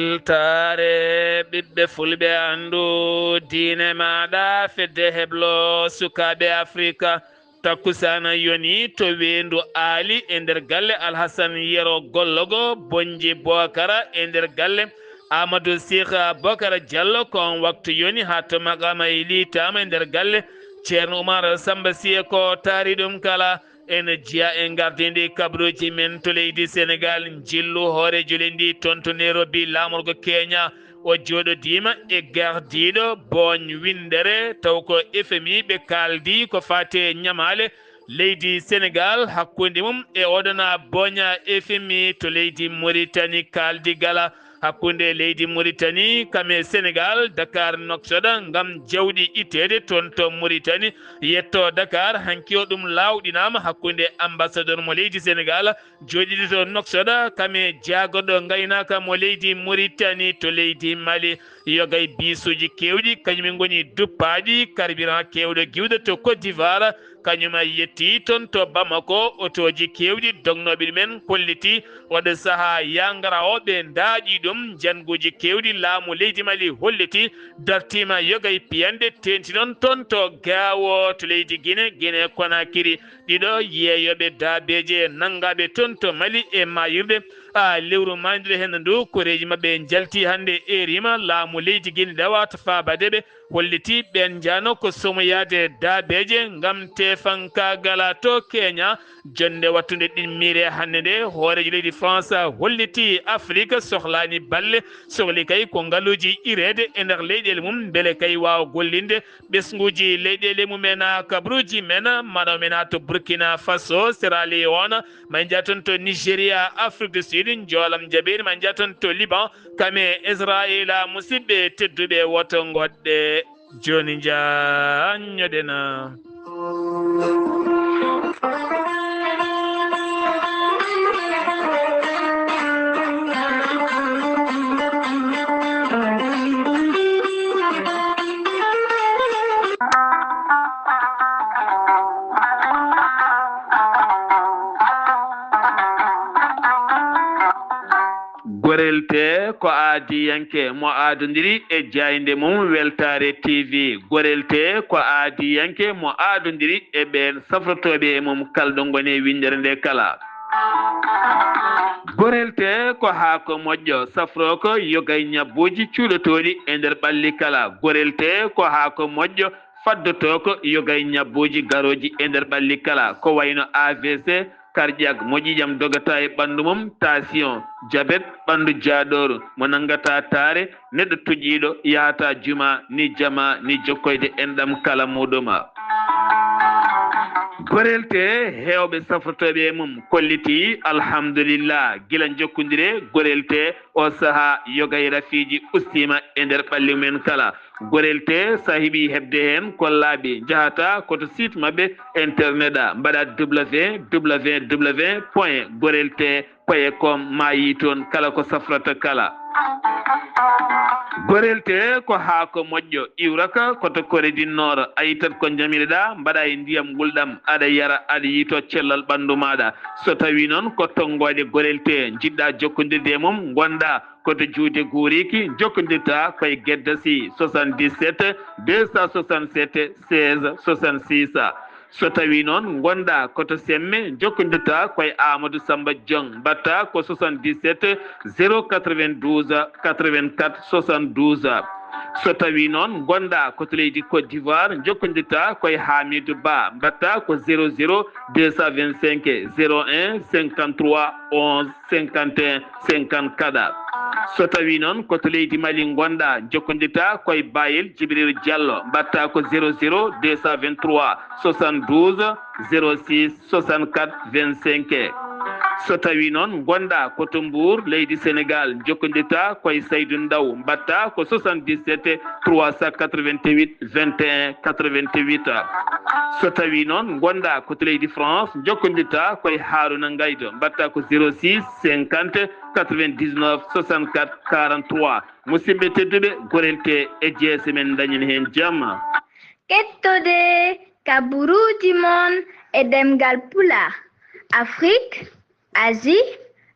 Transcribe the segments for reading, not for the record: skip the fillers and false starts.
weltare ɓiɓɓe fulɓe andu diine maɗa fedde heblo sukaɓe afrika takkusana yoni to wendu aali e nder galle alhassane yero gollogo bonji bocara e nder galle amadou sikha bocara diallo kon waktu yoni ha to maqama ilitama e nder galle ceerno oumar samba siye ko taari ɗum kala ene jiya en gardidi kabruji men to leydi sénégal jillu hoorejo lendi toon to nairobi lamorgo kenya o jooɗodima e gardiɗo boñ windere taw ko fmi ɓe kaldi ko fate ñamale leydi sénégal hakkude mum e oɗona boña fmi to leydi mauritanie kaldi gala hakkude leydi mauritanie kame sénégal dakar noksoɗa gam jawɗi ittede toon to mauritanie yetto dakar hanki o ɗum lawɗinama hakkude ambassadeur mo leydi sénégal joɗiɗi to noksoɗa kame jagoɗo gaynaka mo leydi mauritanie to leydi mali yogay bisuji kewɗi kañumen goni duppaɗi carburant kewɗo giwɗo to côte d'ivoire kañuma yetti toon to bamako otoji kewɗi dognoɓe ɗumen kolliti waɗa saaha yangara o ɓe daaƴi ɗum janguji kewɗi laamu leydi mali holliti dartima yogay piyande tenti noon toon to gawo to leydi guine konakiri ɗiɗo yeeyoɓe daabeje nangaɓe toon to mali e mayirɗe lewru mandude hen ndu koreji mabɓe jalti hande erima laamu leydi guine dawata fabadeɓe holliti ɓen jano ko somoyade daabeje gam tefankagala to kenya jonde wattude ɗimmire hande nde hoorejo leydi france holliti afrique sohlani balle sohli kay ko ngaaluji irede e nder leyɗele mum beele kay wawa gollinde ɓesguji leyɗele mumen kabruji men maɗo men ha to burkina faso sierra leone ma jaa toon to nigéria afrique du sud joolam jaɓeri ma jaa toon to liban kame israila musidɓe tedduɓe woto goɗɗe joni jañoɗena gorelte ko aadiyanke mo aadodiri e jayde mum weltare tv gorelte ko aadiyanke mo aadodiri e ɓen safrotoɓe e mum kalɗo goni e windere nde kala gorelte ko haako moƴƴo safro ko yogay ñabbuji cuuɗotoɗi e nder ɓalli kala gorelte ko haako moƴƴo faddoto ko yogay ñabbuji garoji e nder ɓalli kala ko wayno avc cardiaque moƴƴijam dogata e ɓandu mum tension diabète ɓandu jaaɗoru mo nangata taare neɗɗo tuƴiɗo yahata juma ni jama ni jokkoyde enɗam kala muɗuma gorelte hewɓe safrotoɓe e mum kolliti alhamdulillah gila jokkodire gorelte o saaha yogay rafiji ustima e nder ɓalli mumen kala gorelte sa heeɓi hebde hen kollaɓe jahata koto site mabɓe internet a mbaɗa www point gorelte paye com ma yi toon kala ko safrata kala gorelte ko haako moƴƴo iwraka koto koredinnoɗo a yittat ko jamireɗa mbaɗa e ndiyam gulɗam aɗa yara aɗa yito cellal ɓandu maɗa so tawi noon ko tonggode gorelte jiɗɗa jokkodirde mum gonɗa koto juude guuriki jokkodirta koye gueddasi 77 267 16 66 so tawi noon gonɗa koto semme jokkodirta koye amadou samba diong mbatta ko 77 092 84 72 so tawi noon gonɗa koto leydi côte d'ivoire jokkodirta koye hamidou ba mbatta ko 00 225 01 53 11 51 54 so tawi noon koto leydi mali gonɗa jokkodirta koye bayel djibril diallo mbatta ko 00 223 72 06 64 25 so tawi noon gonɗa koto mbour leydi sénégal jokkodirta koye saydou ndaw mbatta ko 77 388 21 88 so tawi noon gonɗa koto leydi france jokkodirta koye haruna ngaydo mbatta ko 06 50 99 64 43 musidɓe tedduɓe gorelte e jeese men dañen hen jamma kettode kaburuji mon e demgal pula afrique asie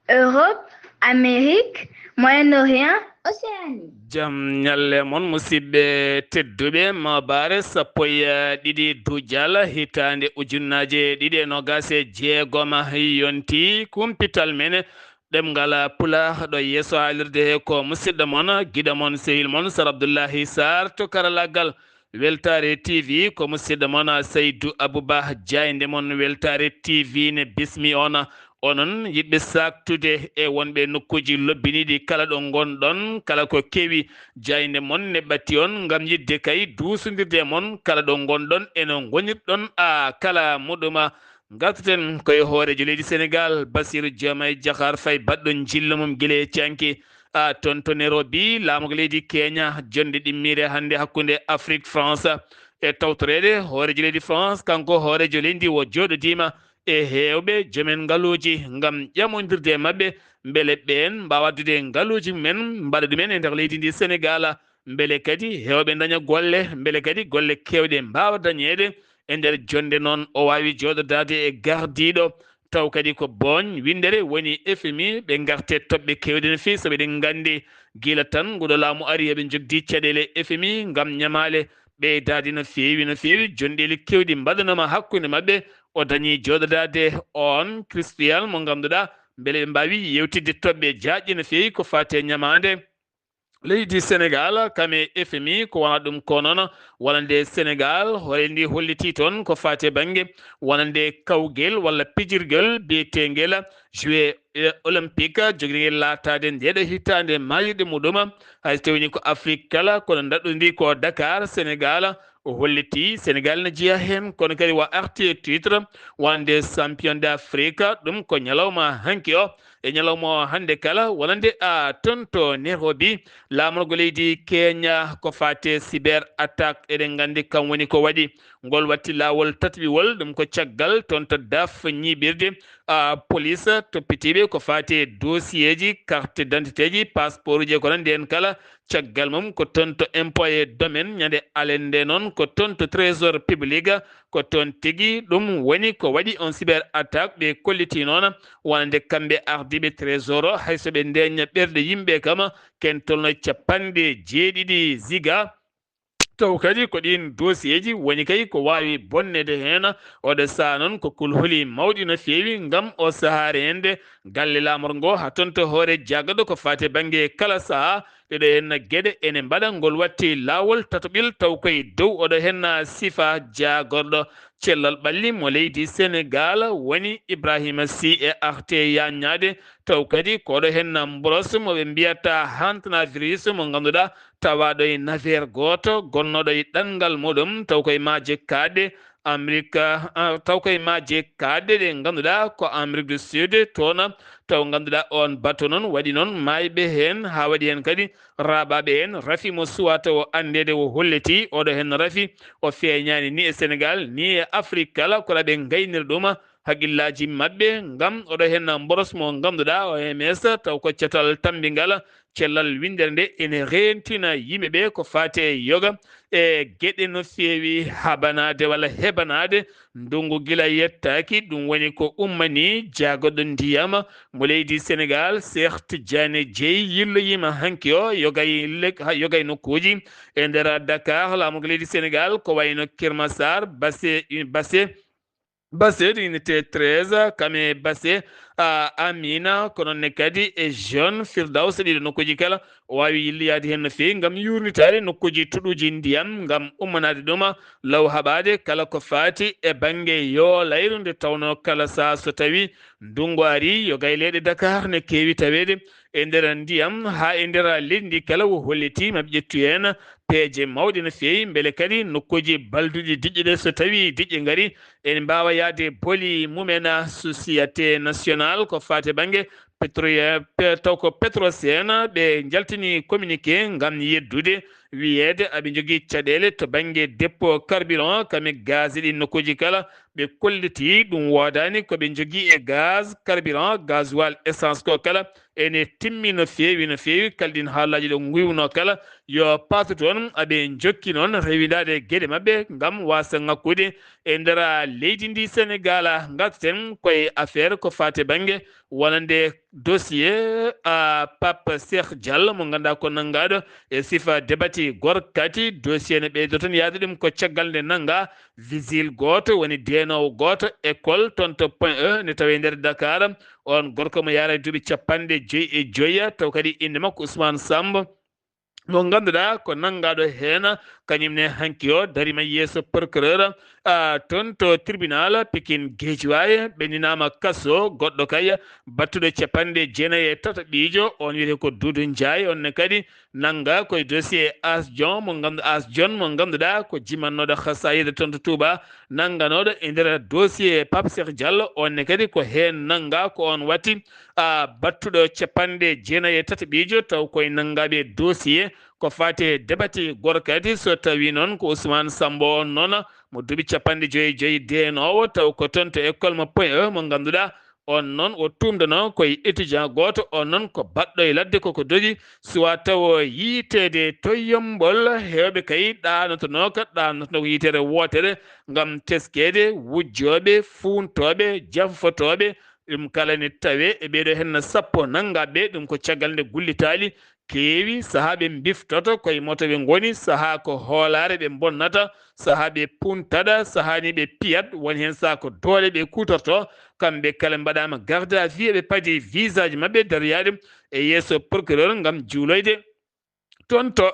europe amérique moyen-orient Océanie. jam nyalle mon musidɓe tedduɓe mabare sappo e ɗiɗi dujal hitande ujunnaje ɗiɗi e nogas e jeegoma yonti kumpital men ɗemgal pulaar ɗo yeeso haalirde he ko musidɗo mon giɗo mon sehil mon Sar Abdoullahi Sarr to karallagal Weltare TV ko musidɗo mon Seydou Abouba Diaynde mon Weltare TV ne bismi on onon yiɗɓe saktude e wonɓe nokkuji lobbiniɗi kala ɗo gonɗon kala ko kewi jayde mon ne ɓatti on gam yidde kay dusodirde mon kala ɗo gonɗon eno gonirɗon kala muɗuma gartaten koye hoorejo leydi Sénégal Bassirou Diomaye Diakhar Faye baɗɗo jilla mum guile canki toon to Nairobi laamugo leydi Kenya jonde ɗimmire hande hakkude Afrique France e tawtorede hoorejo leydi France kanko hoorejo leydi o joɗodima e hewɓe jomen ngaluji gam ƴamodirde mabɓe beele ɓen mbawa addude ngaluji men mbaɗa ɗumen e nder leydi ndi Sénégal beele kadi hewɓe daña golle beele kadi golle kewɗe mbawa dañede e nder jonde noon o wawi joɗodade e gardiɗo taw kadi ko boñ windere woni FMI ɓe garte toɓɓe kewɗe no fewi saabu eɗen gandi guila tan nguɗo laamu ari eɓe jogdi caɗele FMI gam ñamale ɓeydade no fewi jonɗeli kewɗi mbaɗanoma hakkude mabɓe o dañi joɗodade on Christian mo ganduɗa beele ɓe mbawi yewtidde toɓɓe jaƴƴe no fewi ko fate ñamade leydi Sénégal kame FMI ko wona ɗum ko noon wonande Sénégal hoore ndi holliti toon ko fate banggue wonande kawguel walla pijirguel biyeteguel joué olympique joguiɗen latade ndeɗo hittande mayirɗe muɗum hay so tawini ko Afrique kala kono daɗɗodi ko Dakar Sénégal o holliti Sénégal ne jeeya hen kono kadi wa arti e titre wonande champion d'Afrique ɗum ko ñalawma hanki o e ñalawma o hande kala wonande toon to Nairobi lamorgo leydi Kenya ko fate cyber attaque eɗen gandi kam woni ko waɗi ngol watti lawol tataɓiwol ɗum ko caggal toon to daf ñiɓirde police toppitiɓe ko fate dossier ji carte d'identité ji passeport uji ko nandi hen kala caggal mum ko toon to impôt et domaine ñande alende noon ko toon to trésor public ko toon tigui ɗum woni ko waɗi on cyber attaque ɓe kolliti noon wonande kamɓe ardiɓe trésor o hayso ɓe ndeña ɓerɗe yimɓe kam ken tolno capanɗe jeeɗiɗi giga taw kadi ko ɗin dossier ji woni kay ko wawi bonnede hen oɗo saaha noon ko kulhuli mawɗi no fewi gam o sahare hende galle lamor ngo ha toon to hoore jaggaɗo ko fate banggue kala saaha ɗeɗo henna gueɗe ene mbaɗa ngol watti lawol tataɓil taw koye dow oɗo henna sifa jagorɗo cellal ɓalli mo leydi Sénégal woni Ibrahima Sy e arte yañade taw kadi koɗo henna mboros moɓe mbiyata hantavirus mo ganduɗa tawaɗo e navire goto gonnoɗo e ɗanngal muɗum taw koye maaje kaɗɗe Amérique taw koye maaje kaɗɗe ɗe ganduɗa ko Amérique du Sud toon taw ganduɗa on bateau noon waɗi noon mayɓe hen ha waɗi hen kadi raɓaɓe hen raafi mo suwata o andede o holliti oɗo hen raafi o feeñani ni e Sénégal ni e Afrique kala koɗa ɓe gaynir ɗum haqqillaji mabɓe gam oɗo hen mboros mo ganduɗa OMS taw ko cetal tambingal cellal windere nde ene rentina yimɓeɓe ko fate yoga e gueɗe no fewi habanade walla hebanade ndungu guila yettaki ɗum woni ko ummani jagoɗo ndiyam mo leydi Sénégal Cheikh Tidiane Dieye yilloyima hanki o yogay nokkuji e nder Dakar laamugo leydi Sénégal ko wayno Kirmassar Basse unité 13 kame Basse Amina ko noonne kadi e jeune Firdaws ɗiɗo nokkuji kala o wawi yilliyade hen no fewi gam yurnitade nokkuji tuɗuji ndiyam gam ummanade ɗum law haɓade kala ko fati e banggue yo layru nde tawno kala saaha so tawi ndungu ari yo gaylede Dakar ne kewi tawede e nder ndiyam ha e nder leydi ndi kala o holliti maɓe ƴettu hen peeje mawɗe no fewi beele kadi nokkuji balduɗi diƴƴe ɗe so tawi diƴƴe gaari ene mbawa yaade booli mumen société nationale ko fate banggue taw ko Petrosen ɓe jaltini communiqué gam yeddude wiyede aɓe jogui caɗele to banggue dépôt carburant kame gaz ɗi nokkuji kala ɓe kolliti ɗum wodani koɓe jogui e gaz carburant gasoil essence ko kala ene timmi no feewi kaldin haalaji ɗo guiwno kala yo patu toon aɓe jokki noon rewidade gueɗe mabɓe gam wasa ngakkude e nder leydi ndi Sénégal. Garten koye affaire ko fate banggue wonande dossier Pape Cheikh Diallo mo ganduɗa ko nanggaɗo e sifa débati gorkati dossier ne ɓeydo toon yaade ɗum ko caggal nde nangga vigile goto woni denowo goto école toon to point E ne tawe nder Dakar. On gorko mo yaara duuɓi 55 taw kadi inde makko Ousmane Sambo mo ganduɗa ko nanggaɗo hen kañumne hanki o darima yeeso procureur toon to tribunal Pikine Guédiawaye ɓenninama kaso goɗɗo kay battuɗo 97 ɓiijo on wiyete ko Doudou Ndiaye onne kadi nangga koye dossier As Dion mo ganduɗa ko jimannoɗo hasayida toon to Touba nangganoɗo e nder dossier Pape Cheikh Diallo onne kadi ko hen nangga ko on watti battuɗo 97 ɓiijo taw koye nanggaɓe dossier ko fate débati gorkati so tawi noon ko Ousmane Sambo on noon mo duuɓi 55 denowo taw ko toon to école mo point E mo ganduɗa on noon o tumdano koye étudiant goto on noon ko baɗɗo e ladde koko dogi suwa taw yiitede to yombol hewɓe kay ɗanotono ko yitere wotere gam teskede wujjoɓe funtoɓe janfotoɓe ɗum kala ne tawe e ɓeɗo henna sappo nanggaɓe ɗum ko caggal nde gullitali keewi saaha ɓe biftoto koye moto ɓe goni saaha ko hoolare ɓe bonnata saaha ɓe puntaɗa sahani ɓe piyat woni hen saha ko doole ɓe kutorto kamɓe kala mbaɗama garde à vue ɓe paadi visa ji mabɓe dariyade e yeeso procureur gam juuloyde toon to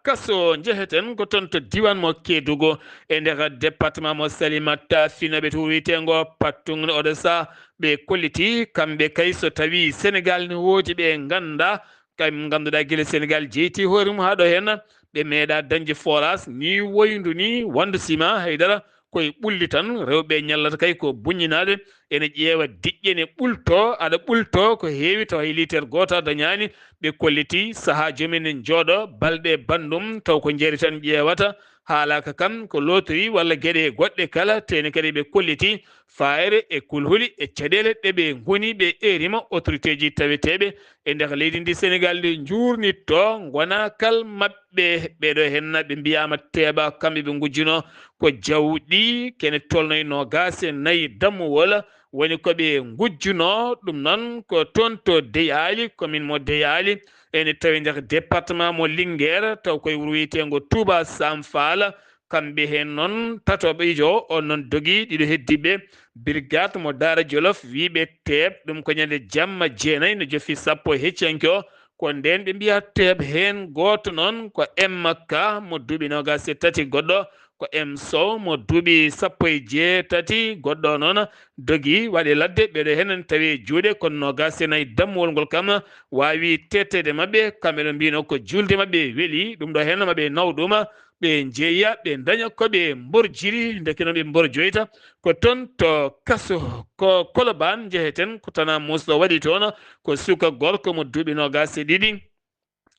kaso jeheten ko toon to diwan mo Kédougou e nder département mo Salimata Finoɓe to wiyetego pattugne oɗo saha ɓe kolliti kamɓe kay so tawi Sénégal ne woodi ɓe ganda kam ganduɗa guila Sénégal jeyti hoore mum ha ɗo hen ɓe meeɗa dañde forage ni woyndu ni wandu ciment haydara koye ɓulli tan rewɓe ñallata kay ko buññinade ene ƴeewa diƴƴe ne ɓulto aɗa ɓulto ko heewi taw hay litere goto dañani ɓe kolliti saaha jomumen en jooɗo balɗe bandum taw ko jeeri tan ƴeewata haalaka kam ko lotori walla gueɗe goɗɗe kala tene kadi ɓe kolliti fayre e kulhuli e caɗele ɗeɓe goni ɓe erima autorité ji taweteɓe e nder leydi ndi Sénégal ndi jurnitto gona kal mabɓe ɓeɗo henna ɓe mbiyama teeɓa kamɓe ɓe gujjuno ko jawɗi kene tolnoy nogas e nayyi dammuwol woni koɓe gujjuno ɗum noon ko toon to Deyali commune mo Deyali ene tawi nder département mo Linguére taw koye wuro wiyetego Touba Sam Fall kamɓe hen noon tatoɓejo on noon dogui ɗiɗo heddiɓe brigade mo Daara Jolof wiɓe teeb ɗum ko ñande jamma jeenayyi no jofi sappo e heccanki o ko nden ɓe mbiya teeb hen goto noon ko Makka mo duuɓi nogas e tati goɗɗo ko Sow mo duuɓi sappo e jeetati goɗɗo noon dogui waɗe ladde ɓeɗo hen tawi juuɗe kono nogas e nayyi dammuwol ngol kam wawi tettede mabɓe kamɓe ɗo mbino ko julde mabɓe weeli ɗum ɗo hen maɓe naw ɗum ɓe jeeya ɓe daña koɓe mborjiri ndeke noon ɓe mborjoyta ko toon to kaso ko Colobane jeheten ko tana musɗo waɗi toon ko suka gorko mo duuɓi nogas e ɗiɗi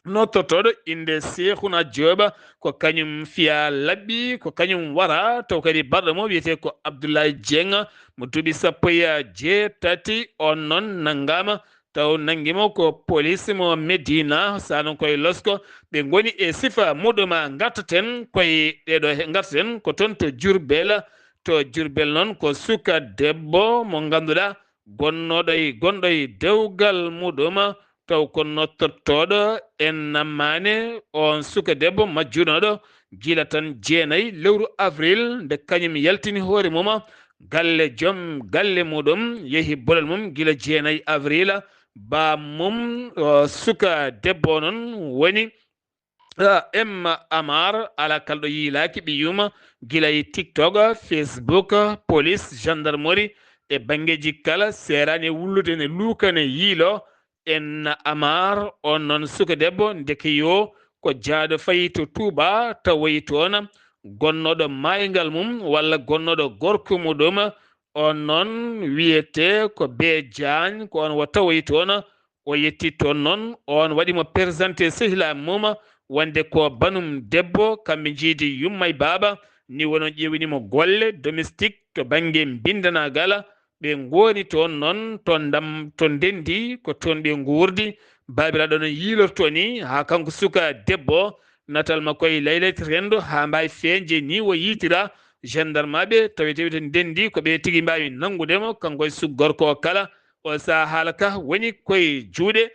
nottotoɗo inde Cheikhouna Dioba ko kañum fiya labɓi ko kañum wara taw kadi barɗo mo wiyete ko Abdoulaye Dieng mo duuɓi sappo e jeetati on noon nanggama taw nanguimo ko police mo Médina sanon koye Losko ɓe goni e sifa muɗum gartaten koye ɗeɗo gartaten ko toon to Diourbel noon ko suka debbo mo ganduɗa gonɗo e dewgal muɗum taw ko nottortoɗo en nammane on suka debbo majjunoɗo gila tan jeenayyi lewru avril nde kañum yaltini hoore mum galle muɗum yeehi bolol mum gila jeenayyi avril bamum suka debbo noon woni Emma Amar ala kalɗo yiilaki ɓiyuma gila e TikTok Facebook police gendarmerie e banggueji kala serani wullude ne luukane yiilo en Amar on noon suka debbo ndeke yo ko jaaɗo fayi to Touba tawoyi toon gonnoɗo maygal mum walla gonnoɗo gorko muɗum on noon wiyete ko Be Diagne ko on wo tawoyi toon o yetti toon noon on waɗimo présenté sehilami mum wonde ko banum debbo kamɓe jiidi yummay baba ni wonon ƴewinimo golle domestique to banggue bindanagal ɓe ngoni toon noon to ndendi ko toon ɓe gurdi babiraɗo no yilorto ni ha kanko suka debbo natal makko e laylati rendo ha mbawi feñde ni o yitira gendarme ɓe tawi to ndendi ko ɓe tigui mbawi nangudemo kanko e suggorko kala o sa haala ka woni koye juuɗe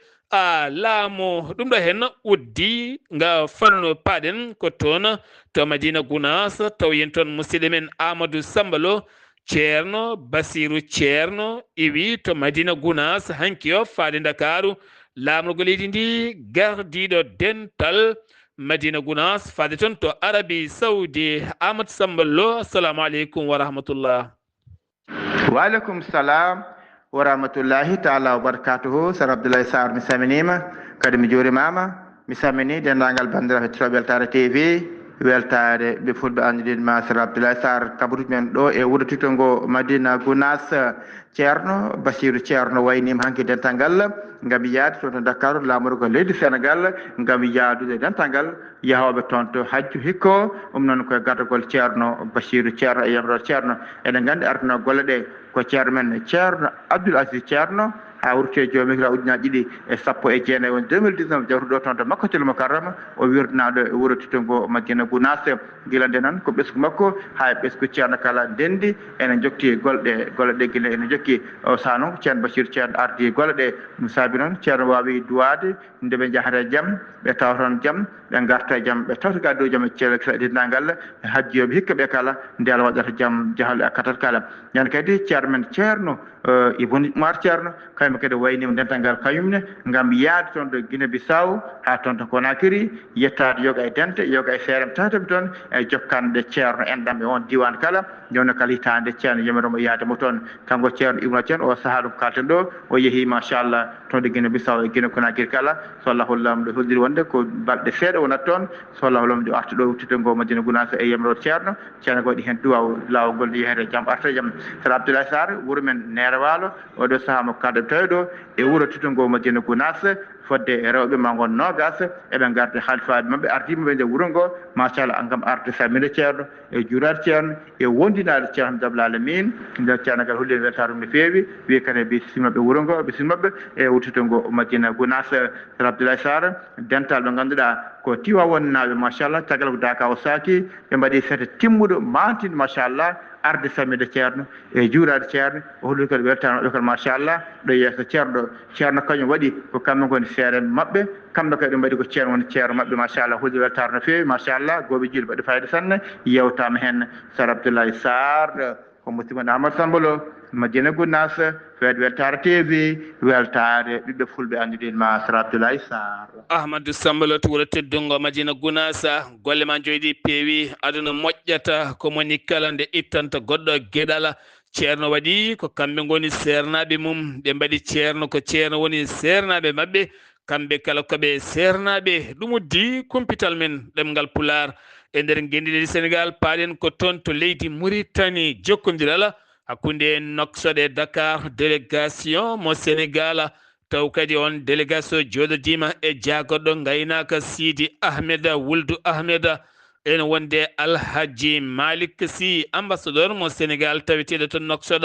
laamu ɗum ɗo hen uddi nga fanno paɗen ko toon to Madina Gounass taw yen toon musidɗo men Amadou Samba Lo ceerno Basirou ceerno iwi to Madina Gounass hanki o faade Dakaru laamugol leydi ndi gardiɗo dental Madina Gounass faade toon to Arabie Saoudi. Amadou Samba Lo, assalamu aleykum wa rahmatullah. Wa aleykum salam wa rahmatullahi taala wa barakatuhu. Sar Abdoulaye Sarr mi saminima kadi mi juurimama. Mi samini dendagal bandiraɓe Weltare TV weltare ɓe fulɓe andudinma Sar Abdoulaye Sarr kabaruji men ɗo e wuuro tittongo Madina Gounass. ceerno Basirou ceerno waynima hanki dental ngal ngam yaade toon to Dakar laamorgo leydi Sénégal ngam yaadude dental ngal yahoɓe toon to hajju hikko noon koye gardagol ceerno Basirou ceerno e yamrode ceerno eɗen gandi artano golle ɗe ko ceerno men ceerno Abdoul Aziz ceerno ha wurte joomi hira ujunaji ɗiɗi e sappo e jeenayi woni 2019 jawtuɗo toon to Makkatul Mukarrama o wirdunaɗo e wuuro tittongo Madina Gounass gila nde noon ko ɓesgu makko ha ɓesgu ceerno kala ndendi ene jokki golle ɗe guila ene jokki o sano ceerno Bachir ceerno ardi golle ɗe ɗum saabi noon ceerno wawi duwade nde ɓe jahata jaam ɓe tawa toon jaam ɓe garta jaam ɓe tawta ga dow jaam e ceelengal hajjiyoɓe hikka ɓe kala nde Allah waɗata jaam jahal katat kala ñande kadi ceerno men ceerno Ibn Umar ceerno kaymo kadi waynima dental ngal kañumne ngam yaade toon ɗo Guinée Bissau ha toon to Conakry yettade yoga e dente yoga e seerem tataɓe toon e jokkande ceerno enɗam e on diwan kala joni kala hitande ceerno yamiromo yaademo toon kanko ceerno Ibn ceerno o saaha ɗum kalten ɗo o yeehi machallah toon ɗo Guinée Bissau e Guinée Conakry kala so Allah hollam ɗo holliri wonde ko balɗe seeɗa wonat toon so Allah hollam ɗo arta ɗo tittongo Madina Gounass e yamirode ceerno waɗi hen duwaw lawol yehede jaam arta jaam. Sara Abdoulaye Sarr wuuro men Walo oɗo saaha mo kalɗo tawi ɗo e wuuro tittongo Madina Gounass fodde e rewɓe ma gon nogas eɓe garde halifaɓe mabɓe ardimaɓe nde wuuro ngo machallah gam arde samide ceerno e juurade ceerno e wondinade ceerno Hamdou Alamin nder ceerno ngal holliri weltarum no feewi wi kadi bisimmaɓe wuuro ngo bisimmaɓe e wuuro tittongo Madina Gounass. Sara Abdoulaye Sarr dental ɓe ganduɗa ko tiwa wonnaɓe machallah tagal ko Daka o saaki ɓe mbaɗi fete timmuɗo mantide machallah arde samide ceerno e juurade ceerno o holliri kadi weltare maɓɓe kadi machallah ɗo yeeso ceerno kañum waɗi ko kamɓe goni seere maɓɓe kamɓe kadi mbaɗi ko ceerno woni ceerno maɓɓe machallah holliri weltare no feewi machallah gooɓe jiiɗi mbaɗi fayida sanne yewtama hen. Sara Abdoulaye Sarr ko musidɗo Amadou Samba Lo Madina Gounass feede weltare TV weltare ɓiɓɓe fulɓe andudinma Sara Abdoulaye Sarr. Ahmadou Samba Lo to wuuro teddungo Madina Gounass golle ma joyɗi peewi aduna moƴƴata ko moni kala nde ittanta goɗɗo gueɗal ceerno waɗi ko kamɓe goni sernaɓe mum ɓe mbaɗi ceerno ko ceerno woni sernaɓe mabɓe kamɓe kala koɓe sernaɓe ɗum uddi kumpital men ɗemgal Pulaar e nder guendiɗe Sénégal paaɗen ko toon to leydi Mauritanie jokkodiral hakkude Nouakchott e Dakar délégation mo Sénégal taw kadi on délégation joɗodima e jaagoɗɗo gaynaka Sidi Ahmed Wuldu Ahmed ene wonde Alhaji Malick Sy ambassadeur mo Sénégal taweteɗo to Nouakchott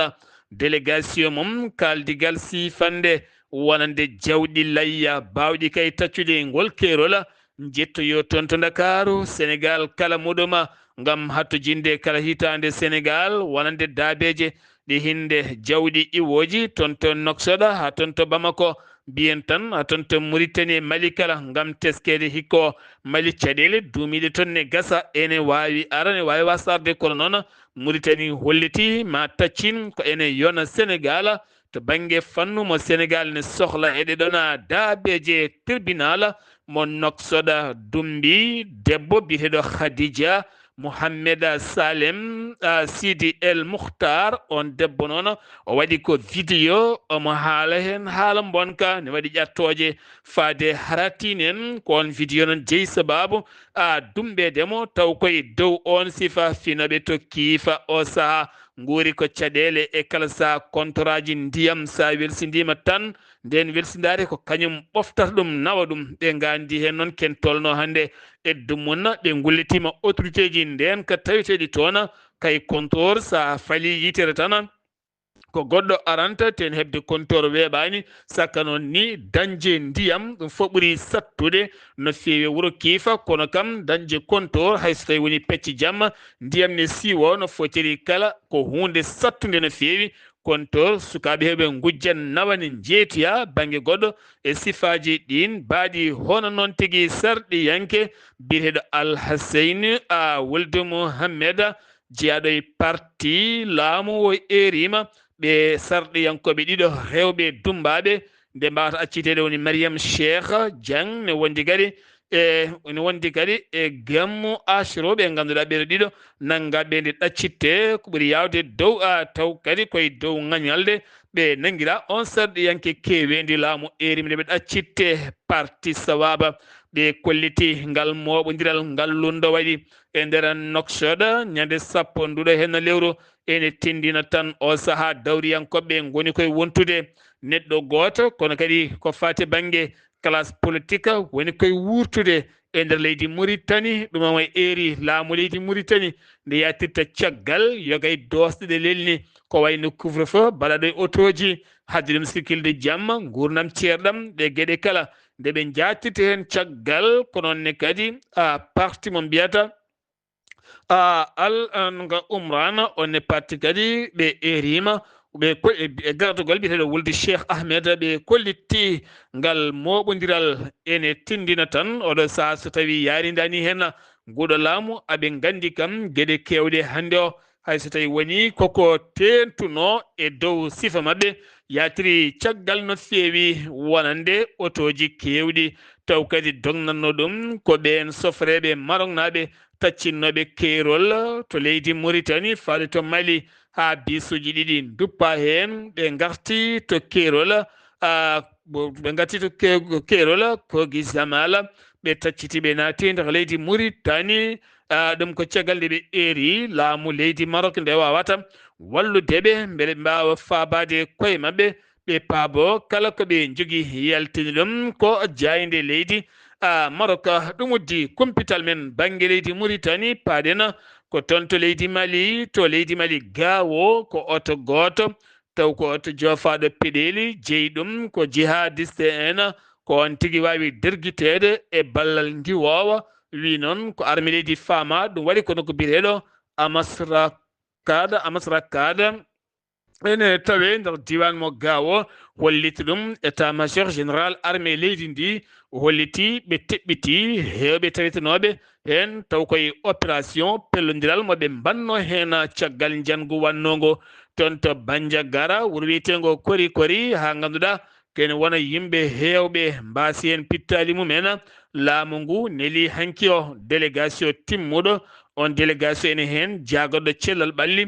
délégation mum kaldigal sifande wonande jawɗi layya bawɗi kay taccude ngol keerol jettoyo toon to Dakaru Sénégal kala muɗuma ngam hattojinde kala hitande Sénégal wonande daabeje ɗi hinde jawɗi iwoji toon to Nouakchott ha toon to Bamako mbiyen tan ha toon to Mauritanie Mali kala ngam teskede hikko Mali caɗele duumiɗe toon ne gasa ene wawi ara ne wawi wasarde kono noon Mauritanie holliti ma taccin ko ene yona Sénégal to banggue fannu mo Sénégal ne sohla eɗe ɗona daabeje tribunal mo Nouakchott dumbi debbo biyeteɗo Khadija Mohammed Salem Sidi El Mukhtar on debbo noon o waɗi ko vidéo omo haala hen haala bonka ne waɗi ƴattoje faade haratinen ko on vidéo noon jeeyi sababu dumbedemo taw koye dow on sifa finaɓe to kiifa o saaha guuri ko caɗele e kala sa contrat ji ndiyam sa welsindima tan nden welsindade ko kañum ɓoftata ɗum nawa ɗum ɓe gandi hen noon ken tolno hande e dumunna ɓe gullitima autorité ji nden ka taweteɗi toon kay compteur sa faali yitere tan ko goɗɗo aranta ten hebde compteur weeɓani sakka noon ni dañde ndiyam ɗum fof ɓuuri sattude no feewi wuro kiifa kono kam dañde compteur hayso tawi woni pecce jamma ndiyam ne siiwo no fotiri kala ko hunde sattude no feewi compteur sukaɓe heɓe gujjan nawane jeetoya banggue goɗɗo e sifaji ɗin mbaɗi hono noon tigui sarɗiyanke biyeteɗo Alhasseyni Wuld Mohammed jeeyaɗo e parti laamu o erima ɓe sarɗiyankoɓe ɗiɗo rewɓe dumbaɓe nde mbawata accitede woni Mariame Cheikh Dieng ne wondi kadi e Gammu Ashro ɓe ganduɗa ɓeɗo ɗiɗo nangaɓe nde ɗaccitte ko ɓuuri yawde dow taw kadi koye dow ŋañalde ɓe nanguira on sarɗiyanke kewendi laamu erimi nde ɓe ɗaccitte parti Sawaba ɓe kolliti ngal moɓodiral ngallundo waɗi e nder Nouakchott ñande sappo nduɗo henno lewru ene tindina tan o saaha dawriyankoɓe goni koye wontude neɗɗo goto kono kadi ko fati banggue classe politique woni koye wurtude e nder leydi Mauritanie ɗum o eri laamu leydi Mauritanie nde yattirta caggal yogay dosɗe lelni ko wayno couvre-feu mbaɗaɗo e autoji hadde ɗum sikkilde jamma gurdam ceerɗam ɗe gueɗe kala nde ɓe jattirta hen caggal ko noonne kadi parti mo mbiyata nga Umrana onne parti kadi ɓe erima ɓe e gartugol biyeteɗo Wuld Cheikh Ahmed ɓe kollitti ngal moɓodiral ene tindina tan oɗo saaha so tawi yarindani hen nguɗo laamu aɓe gandi kam gueɗe kewɗe hande o hayso tawi woni koko tentuno e dow sifa mabɓe yatiri caggal no feewi wonande autoji kewɗi taw kadi dognanno ɗum ko ɓen sofreɓe Maroc naɓe taccinnoɓe keerol to leydi Mauritanie faade to Mali ha bisuji ɗiɗi duppa hen ɓe garti to keerol ɓe garti to keerol Kogi Jamala ɓe tacciti ɓe naati nder leydi Mauritanie ɗum ko caggal nde ɓe eri laamu leydi Maroc nde wawata walludeɓe beele mbawa faabade koye mabɓe ɓe paabo kala ko ɓe jogui yaltini ɗum ko jayde leydi Maroc ɗum uddi kumpital men banggue leydi Mauritanie paaɗen ko toon to leydi Mali Gawo ko oto goto taw ko oto jofaɗo peɗeli jeeyi ɗum ko jihadiste en ko on tigui wawi derguitede e ballal ndiwowa wi noon ko armée leydi Fama ɗum waɗi kono ko biyeteɗo Amasrakad ene tawe nder diwan mo Gawo holliti ɗum état major général armée leydi ndi holliti ɓe teɓɓiti hewɓe tawetenoɓe hen taw koye opération pellodiral moɓe mbanno hen caggal jangu wannogo toon to Bandiagara wuuro wiyetengo Kori Kori ha ganduɗa kene wona yimɓe hewɓe mbasi hen pittali mumen laamu ngu neeli hanki o délégation timmuɗo on délégation ene hen jagoɗo cellal ɓalli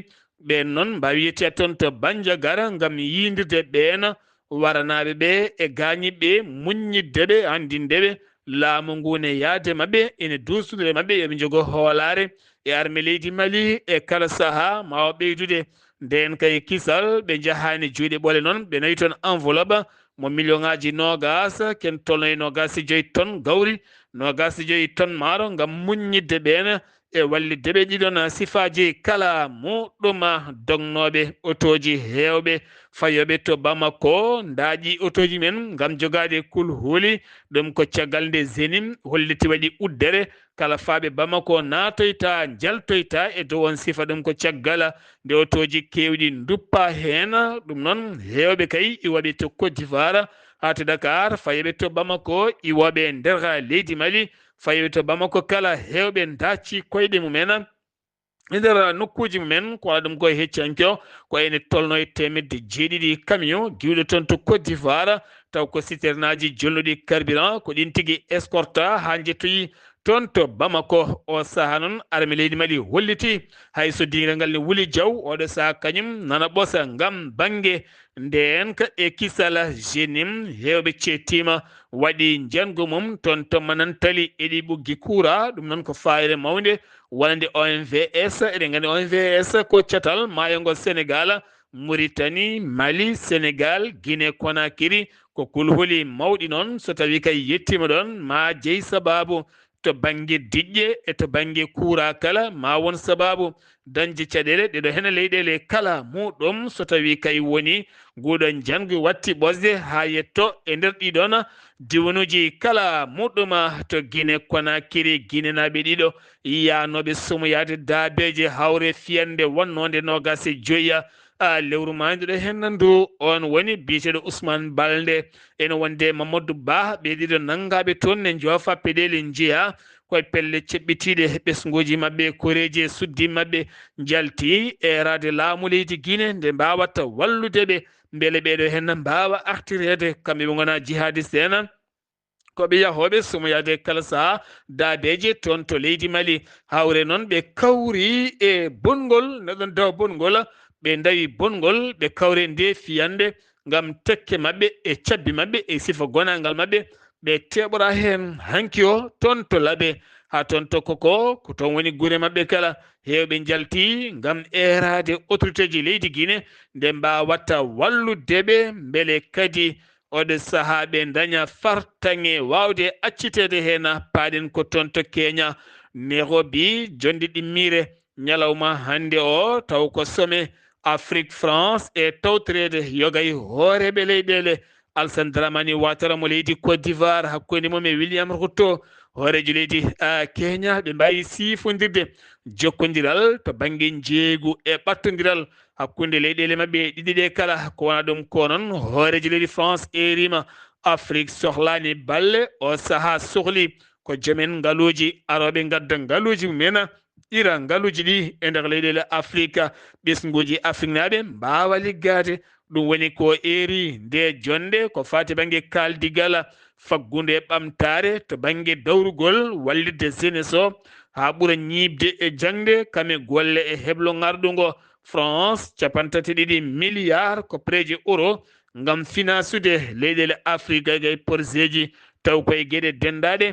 ɓen noon mbawi yettiya toon to Bandiagara gam yindirde ɓen waranaɓe ɓe e gañiɓe muññiddeɓe andindeɓe laamu ngu ne yaade mabɓe ene dusude mabɓe eɓe jogo hoolare e armée leydi Mali e kala saaha mawa ɓeydude nden kay kisal ɓe jahani juuɗe ɓole noon ɓe nawi toon enveloppe mo million ngaji nogas ken tolno e nogas e 5 tonnes gawri nogas e 5 tonnes maaro gam muññidde ɓen e wallidde ɓe ɗiɗon sifaji kala muɗum dognoɓe autoji hewɓe fayoɓe to Bamako daaƴi autoji men gam jogade kulhuli ɗum ko caggal nde Zenim holliti waɗi uddere kala faaɓe Bamako natoyta jaltoyta e dow on sifa ɗum ko caggal nde autoji kewɗi duppa hen ɗum noon hewɓe kay iwaɓe to Côte d'Ivoire ha to Dakar fayoɓe to Bamako iwoɓe nder leydi Mali fayoɓe to Bamako kala hewɓe dacci koyɗe mumen e nder nokkuji mumen ko waɗa ɗum koye heccanke o ko ene tolno e 700 camion giwɗo toon to Côte d'Ivoire taw ko citernaji jolnuɗi carburant ko ɗin tigui escorta ha jettoyi toon to Bamako o saaha noon armée leydi Mali holliti hayso dinguel ngal ne wuuli jaw oɗo saaha kañum nana ɓoosa gam banggue nden ka e kisal Jenim hewɓe cettima waɗi jango mum toon to Manantali eɗi ɓuggi kuura ɗum noon ko fayre mawde wonande OMVS eɗen gandi OMVS ko catal maayongo Sénégal Mauritanie Mali Sénégal Guinée Conakry ko kulhuli mawɗi noon so tawi kay yettima ɗon ma jeeyi sababu to bange diƴƴe e to bange kura kala ma won sababu dañde caɗele ɗeɗo hena leyɗele kala muɗum so tawi kay woni nguɗon jangu watti ɓosde ha yetto e nder ɗiɗon diwanuji kala muɗuma to Guinée Conakry guinenaɓe ɗiɗo yanoɓe somoyade daabeje hawre fiyande wonnode nogas e joyya lewru manduɗo hen ndu on woni biyeteɗo Ousmane Balde ene wonde Mamadou Ba ɓe ɗiɗo nangaɓe toon ne joofa peɗele jeeya koye pelle ceɓɓitiɗe ɓesguji mabɓe koreji suddi mabɓe jalti e rade laamu leydi Guinée nde mbawata walludeɓe beele ɓeɗo hen mbawa artirede kamɓe ɓe gona jihadiste en koɓe yahoɓe somoyade kala saaha daabeje toon to leydi Mali hawre noon ɓe kawri e bongol neɗon daw bongol ɓe dawi bongol ɓe kawre nde fiyande gam tekke mabɓe e cabbi mabɓe e sifa gonagal mabɓe ɓe teɓora hen hanki o toon to laaɓe ha toon to koko ko toon woni guure mabɓe kala hewɓe jalti gam erade autorité ji leydi Guinée nde mbawatta walludeɓe beele kadi oɗo saaha ɓe daña fartaŋe wawde accitede hen paaɗen ko toon to Kenya nehoɓi jonde ɗimmire ñalawma hande o taw ko some Afrique France e tawtorede yogay hooreɓe leyɗele Alassane Dramane Ouattara mo leydi Côte d'Ivoire hakkude mum e William Ruto hoorejo leydi Kenya ɓe mbawi sifodirde jokkodiral to banggue jeeygu e ɓattodiral hakkude leyɗele mabɓe ɗiɗi ɗe kala ko wona ɗum ko noon hoorejo leydi France erima Afrique sohlani balle o saaha sohli ko joomen ngaaluji aroɓe gadda ngaaluji mumen ira ngaaluji ɗi e nder leyɗele Afrique ɓesguji Afrique naɓe mbawa liggade ɗum woni ko eri nde jonde ko fati banggue kaldigal faggude e ɓamtare to banggue dawrugol wallidde jeunesse o ha ɓuura ñibde e jangde kame golle e heblo ngarɗugo France 32 milliards ko preje euro gam finasude leyɗele Afrique gay projet ji taw koye gueɗe dendaɗe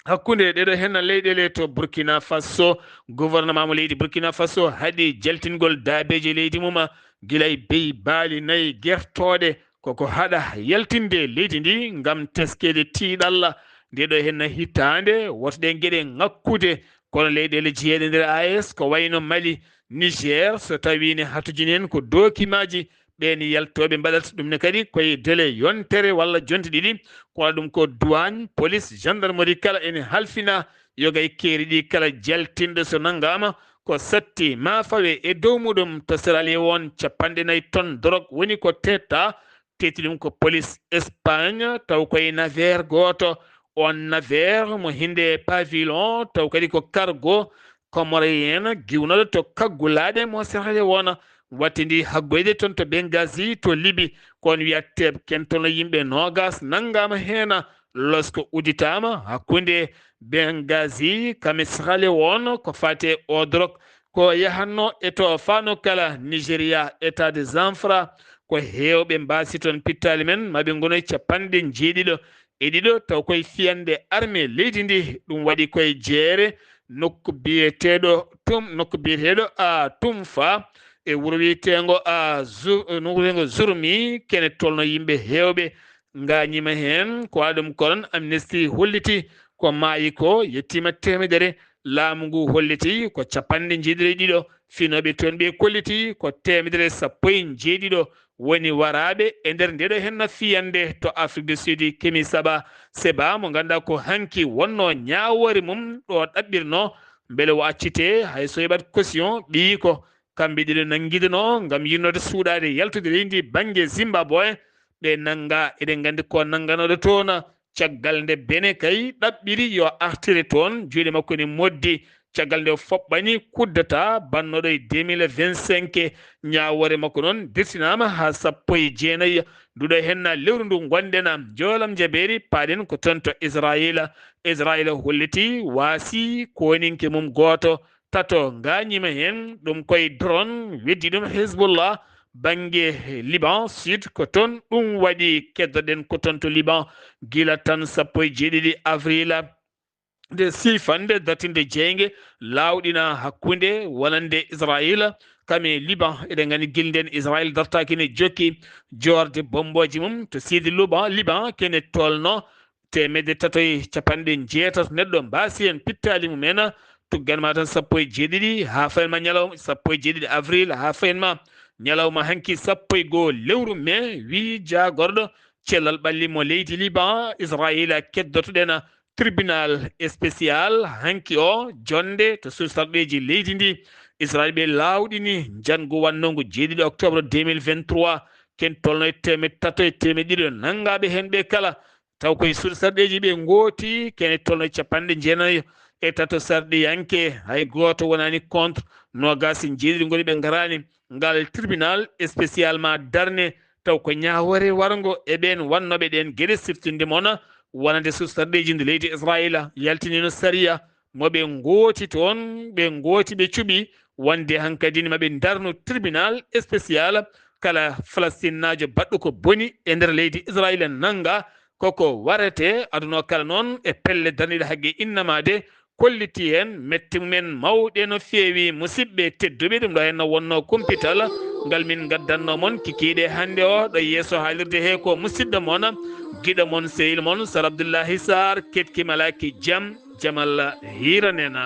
hakkude ɗeɗo hen leyɗele to Burkina Faso gouvernement mo leydi Burkina Faso haɗi jaltingol daabeji leydi mum guilay beyi baali nayyi guertoɗe koko haɗa yaltinde leydi ndi gam teskede tiiɗalla ndeɗo hen hittande wotoɗe gueɗe ngakkude kono leyɗele jeeyaɗe nder AES ko wayno Mali Niger so tawine hatujini en ko dokimaji ɓen yaltoɓe mbaɗata ɗum ne kadi koye délai yontere walla jonte ɗiɗi kono ɗum ko douane police gendarmerie kala ene halfina yogay keeri ɗi kala jaltinde so nanggama ko satti ma fawe e dow muɗum to Sierra Leone 40 tonnes drogue woni ko tetta tetti ɗum ko police Espagne taw koye navire goto on navire mo hinde pavillon taw kadi ko cargo comorien giwnoɗo to kaggulaɗe mo Sierra Leone wattidi haggoyde toon to Benghazi to Libye kon wiyate kentono yimɓe nogas nanggama hen losko uditama hakkude Benghazi kame Sierra Leone ko fate o drogue ko yahanno e to fano kala Nigéria état de Zamfara ko hewɓe mbasi toon pittali men maɓe gonoy 70 e ɗiɗo taw koye fiyande armée leydi ndi ɗum waɗi koye jeere nokku biyeteɗo Tumfa e wuro wiyetego Zurmi kene tolno yimɓe hewɓe gañima hen ko waɗum konon Amnesty holliti ko maayi ko yettima temedere laamu ngu holliti ko 70 finoɓe toon ɓe kolliti ko 117 woni waraɓe e nder ndeɗo hen fiyande to Afrique du Sud Kémi Seba mo ganduɗa ko hanki wonno ñawore mum ɗo ɗaɓɓirno beele o accite hay so heɓat caution ɓi ko kamɓe ɗiɗo nanguidono gam yinnode suuɗade yaltude leydi banggue Zimbabwe ɓe nanga eɗen gandi ko nangganoɗo toon caggal nde bene kay ɗaɓɓiri yo artire toon juuɗe makko ne moddi caggal nde foɓɓani kuddata bannoɗo e 2025 ñawore makko noon dirtinama ha 19 nduɗo hen lewru ndu gonɗen joolam jaɓeri paaɗen ko toon to Israël holliti waasi koninke mum goto tato gañima hen ɗum koye drone weddi ɗum Hezbollah banggue Liban Sud ko toon ɗum waɗi keddoɗen ko toon to Liban gila tan 17 avril nde sifande dartinde jeygue lawɗina hakkude wonande Israël kame Liban eɗen gandi guilden Israël dartaki ne jokki jorde bomboji mum to sidi Liban kene tolno temedde tatoy capanɗe jeetato neɗɗo mbasi en pittali mumena tugganma tan sappo e jeeɗiɗi ha fayenma ñalawma sappo e jeeɗiɗi avril ha fayenma ñalawma hanki sappo e goho lewru mai wi jagorɗo cellal ɓallimo leydi liban israila keddotoɗen tribunal spécial hanki o jonde to sursarɗeji leydi ndi israil ɓe lawɗini jango wannongo jeeɗiɗi octobre 2023 ken tolno e temed tato e temed ɗiɗi nangaɓe hen ɓe kala taw koye sursarɗeji ɓe gooti kene tolno e capanɗe jeenayi e tato sarɗiyanke hay goto wonani contre nogasi jeeɗiɗi goni ɓe garani ngal tribunal spécialement darne taw ko ñawore wargo e ɓen wannoɓe ɗen gueɗe siftinde moon wonande sursarɗeji nde leydi israila yaltinino saria moɓe gooti toon ɓe gooti ɓe cuuɓi wonde hankkadine maɓe darnu tribunal spécial kala falastinnajo baɗɗo ko boni e nder leydi israila nanga koko warete aduna kala noon e pelle darniɗe haqqe innamade kolliti hen metti mumen mawɗe no feewi musidɓe tedduɓe ɗum ɗo henno wonno kumpital ngal min gaddanno moon kikiɗe hande o ɗo yeeso haalirde he ko musidɗo moon guiɗo moon sehil moon Sar Abdoullahi Sarr ketkimalaki jaam jamal hiranena.